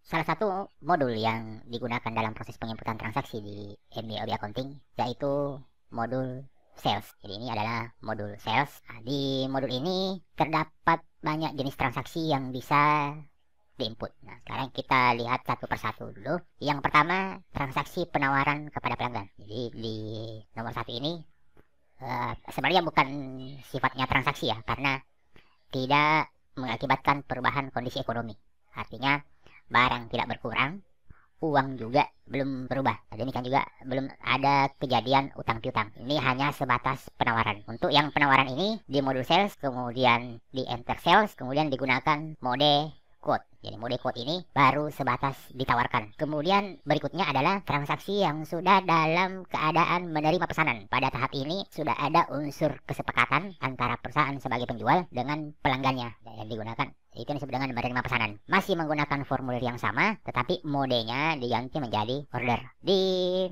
Salah satu modul yang digunakan dalam proses penginputan transaksi di MBA Accounting yaitu modul sales. Jadi ini adalah modul sales. Nah, di modul ini terdapat banyak jenis transaksi yang bisa diinput. Nah, sekarang kita lihat satu persatu dulu. Yang pertama, transaksi penawaran kepada pelanggan. Jadi di nomor satu ini sebenarnya bukan sifatnya transaksi ya, karena tidak mengakibatkan perubahan kondisi ekonomi. Artinya barang tidak berkurang, uang juga belum berubah. Demikian juga belum ada kejadian utang piutang. Ini hanya sebatas penawaran. Untuk yang penawaran ini di modul sales, kemudian di enter sales, kemudian digunakan mode quote. Jadi mode quote ini baru sebatas ditawarkan. Kemudian berikutnya adalah transaksi yang sudah dalam keadaan menerima pesanan. Pada tahap ini sudah ada unsur kesepakatan antara perusahaan sebagai penjual dengan pelanggannya yang digunakan. Itu yang disebut dengan menerima pesanan. Masih menggunakan formulir yang sama, tetapi modenya diganti menjadi order. Di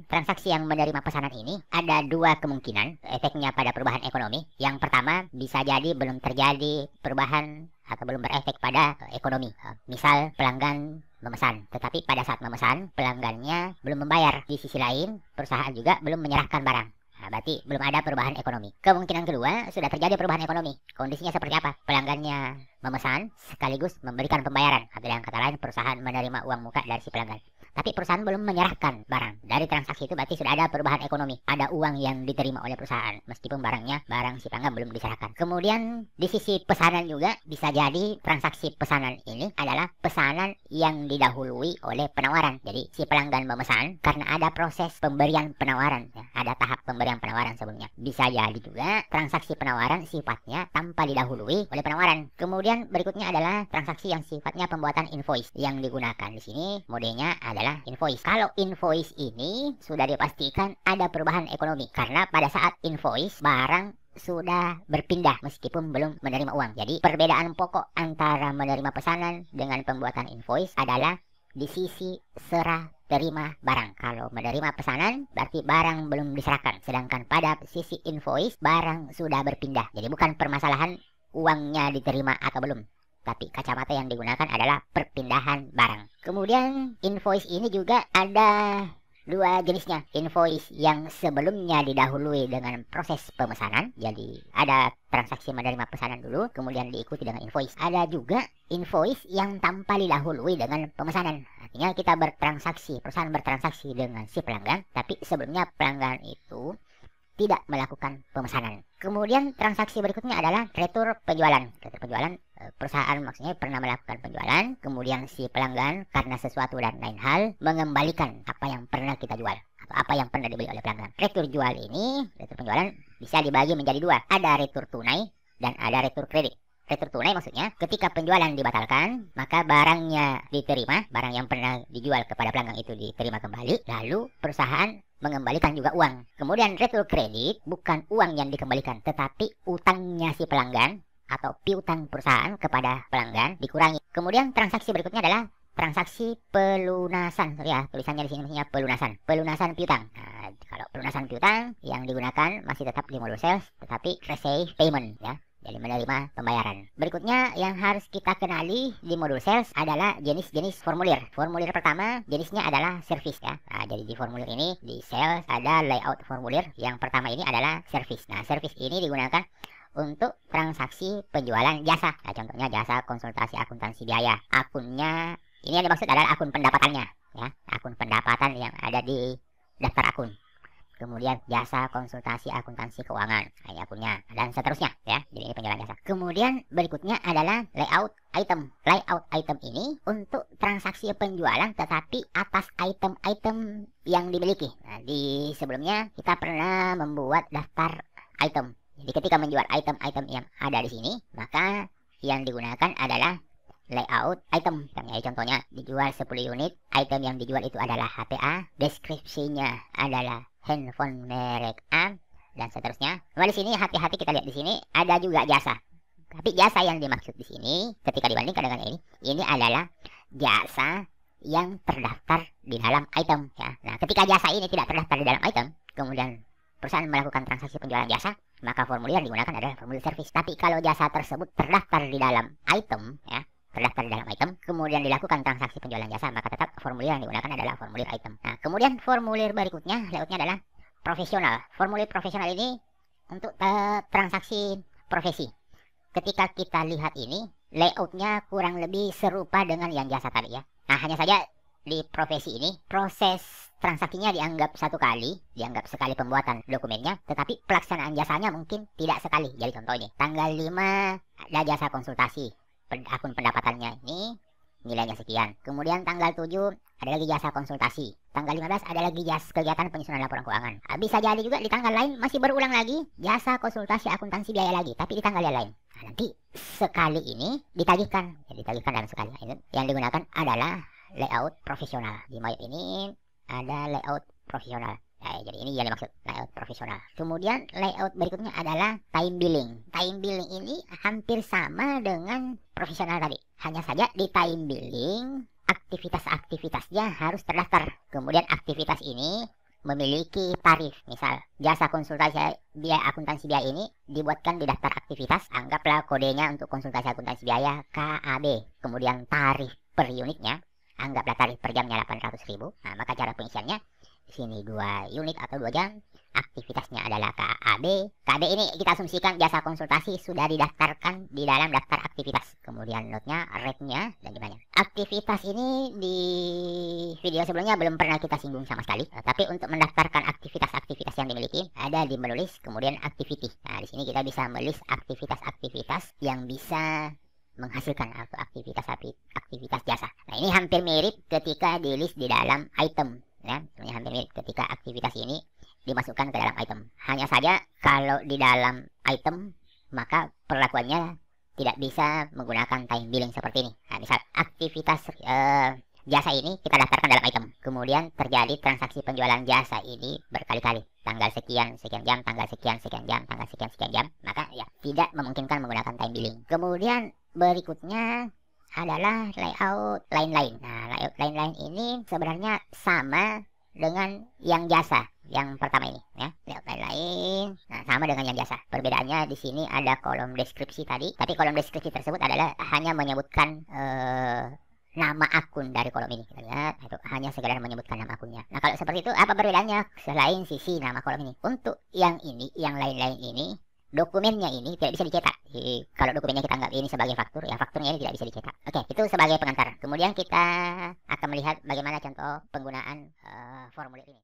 transaksi yang menerima pesanan ini ada dua kemungkinan efeknya pada perubahan ekonomi. Yang pertama, bisa jadi belum terjadi perubahan atau belum berefek pada ekonomi. Misal pelanggan memesan, tetapi pada saat memesan pelanggannya belum membayar. Di sisi lain, perusahaan juga belum menyerahkan barang. Nah, berarti belum ada perubahan ekonomi. Kemungkinan kedua, sudah terjadi perubahan ekonomi. Kondisinya seperti apa? Pelanggannya memesan sekaligus memberikan pembayaran. Atau dengan kata lain, perusahaan menerima uang muka dari si pelanggan. Tapi perusahaan belum menyerahkan barang. Dari transaksi itu berarti sudah ada perubahan ekonomi. Ada uang yang diterima oleh perusahaan. Meskipun barang si pelanggan belum diserahkan. Kemudian di sisi pesanan juga bisa jadi transaksi pesanan ini adalah pesanan yang didahului oleh penawaran. Jadi si pelanggan memesan karena ada proses pemberian penawaran. Ya, ada tahap pemberian penawaran sebelumnya. Bisa jadi juga transaksi penawaran sifatnya tanpa didahului oleh penawaran. Kemudian berikutnya adalah transaksi yang sifatnya pembuatan invoice. Yang digunakan di sini modenya adalah invoice. Kalau invoice ini sudah dipastikan ada perubahan ekonomi karena pada saat invoice barang sudah berpindah meskipun belum menerima uang. Jadi perbedaan pokok antara menerima pesanan dengan pembuatan invoice adalah di sisi serah terima barang. Kalau menerima pesanan berarti barang belum diserahkan, sedangkan pada sisi invoice barang sudah berpindah. Jadi bukan permasalahan uangnya diterima atau belum, tapi kacamata yang digunakan adalah perpindahan barang. Kemudian invoice ini juga ada dua jenisnya. Invoice yang sebelumnya didahului dengan proses pemesanan. Jadi ada transaksi menerima pesanan dulu, kemudian diikuti dengan invoice. Ada juga invoice yang tanpa didahului dengan pemesanan. Artinya kita bertransaksi, perusahaan bertransaksi dengan si pelanggan, tapi sebelumnya pelanggan itu tidak melakukan pemesanan. Kemudian transaksi berikutnya adalah retur penjualan. Retur penjualan, perusahaan maksudnya pernah melakukan penjualan, kemudian si pelanggan karena sesuatu dan lain hal mengembalikan apa yang pernah kita jual atau apa yang pernah dibeli oleh pelanggan. Retur jual ini, retur penjualan bisa dibagi menjadi dua. Ada retur tunai dan ada retur kredit. Retur tunai maksudnya ketika penjualan dibatalkan, maka barangnya diterima, barang yang pernah dijual kepada pelanggan itu diterima kembali, lalu perusahaan mengembalikan juga uang. Kemudian retur kredit bukan uang yang dikembalikan, tetapi utangnya si pelanggan atau piutang perusahaan kepada pelanggan dikurangi. Kemudian transaksi berikutnya adalah transaksi pelunasan. Ya, tulisannya di sini maksudnya pelunasan. Pelunasan piutang. Nah, kalau pelunasan piutang yang digunakan masih tetap di modul sales, tetapi receive payment ya. Jadi menerima pembayaran. Berikutnya yang harus kita kenali di modul sales adalah jenis-jenis formulir. Formulir pertama jenisnya adalah service ya. Nah, jadi di formulir ini di sales ada layout formulir. Yang pertama ini adalah service. Nah, service ini digunakan untuk transaksi penjualan jasa. Nah, contohnya jasa konsultasi akuntansi biaya. Akunnya ini yang dimaksud adalah akun pendapatannya ya. Akun pendapatan yang ada di daftar akun. Kemudian jasa konsultasi akuntansi keuangan, ini akunnya, dan seterusnya ya. Jadi ini penjualan jasa. Kemudian berikutnya adalah layout item. Layout item ini untuk transaksi penjualan tetapi atas item-item yang dimiliki. Nah, di sebelumnya kita pernah membuat daftar item. Jadi ketika menjual item-item yang ada di sini, maka yang digunakan adalah layout item. Contohnya dijual 10 unit, item yang dijual itu adalah HPA, deskripsinya adalah handphone merek A dan seterusnya. Nah, di sini hati-hati kita lihat di sini ada juga jasa. Tapi jasa yang dimaksud di sini ketika dibandingkan dengan ini adalah jasa yang terdaftar di dalam item ya. Nah, ketika jasa ini tidak terdaftar di dalam item, kemudian perusahaan melakukan transaksi penjualan jasa, maka formulir yang digunakan adalah formulir service. Tapi kalau jasa tersebut terdaftar di dalam item ya, terdaftar dalam item, kemudian dilakukan transaksi penjualan jasa, maka tetap formulir yang digunakan adalah formulir item. Nah, kemudian formulir berikutnya, layoutnya adalah profesional. Formulir profesional ini untuk transaksi profesi. Ketika kita lihat ini, layoutnya kurang lebih serupa dengan yang jasa tadi ya. Nah, hanya saja di profesi ini, proses transaksinya dianggap satu kali, dianggap sekali pembuatan dokumennya, tetapi pelaksanaan jasanya mungkin tidak sekali. Jadi contoh ini, tanggal 5 ada jasa konsultasi, akun pendapatannya ini nilainya sekian. Kemudian tanggal 7 ada lagi jasa konsultasi. Tanggal 15 ada lagi jasa kegiatan penyusunan laporan keuangan. Bisa jadi juga di tanggal lain masih berulang lagi jasa konsultasi akuntansi biaya lagi, tapi di tanggal yang lain. Nah, nanti sekali ini ditagihkan, ya, ditagihkan dalam sekali. Ini yang digunakan adalah layout profesional. Di Mayap ini ada layout profesional. Nah, jadi ini yang dimaksud layout profesional. Kemudian layout berikutnya adalah time billing. Time billing ini hampir sama dengan profesional tadi. Hanya saja di time billing aktivitas-aktivitasnya harus terdaftar. Kemudian aktivitas ini memiliki tarif. Misal jasa konsultasi biaya akuntansi biaya ini dibuatkan di daftar aktivitas. Anggaplah kodenya untuk konsultasi akuntansi biaya KAB. Kemudian tarif per unitnya, anggaplah tarif per jamnya 800.000. Nah, maka cara pengisiannya di sini 2 unit atau 2 jam. Aktivitasnya adalah KAB. KAB ini kita asumsikan jasa konsultasi sudah didaftarkan di dalam daftar aktivitas. Kemudian notnya, rate-nya, dan gimana. Aktivitas ini di video sebelumnya belum pernah kita singgung sama sekali. Tapi untuk mendaftarkan aktivitas-aktivitas yang dimiliki, ada di menu list, kemudian activity. Nah, di sini kita bisa melis aktivitas-aktivitas yang bisa menghasilkan atau aktivitas jasa. Nah, ini hampir mirip ketika di list di dalam item. Ya, sebenarnya hampir mirip ketika aktivitas ini dimasukkan ke dalam item. Hanya saja kalau di dalam item maka perlakuannya tidak bisa menggunakan time billing seperti ini. Nah, misal aktivitas jasa ini kita daftarkan dalam item, kemudian terjadi transaksi penjualan jasa ini berkali-kali, tanggal sekian sekian jam, tanggal sekian sekian jam, tanggal sekian sekian jam, maka ya tidak memungkinkan menggunakan time billing. Kemudian berikutnya adalah layout line-line. Nah, layout line-line ini sebenarnya sama dengan yang jasa yang pertama ini ya. Layout line-line nah sama dengan yang jasa. Perbedaannya di sini ada kolom deskripsi tadi, tapi kolom deskripsi tersebut adalah hanya menyebutkan nama akun dari kolom ini. Kita lihat itu hanya sekedar menyebutkan nama akunnya. Nah, kalau seperti itu apa perbedaannya selain sisi nama kolom ini? Untuk yang ini, yang lain-lain ini, dokumennya ini tidak bisa dicetak. Jadi, kalau dokumennya kita anggap ini sebagai faktur, ya fakturnya ini tidak bisa dicetak. Oke, itu sebagai pengantar. Kemudian kita akan melihat bagaimana contoh penggunaan formulir ini.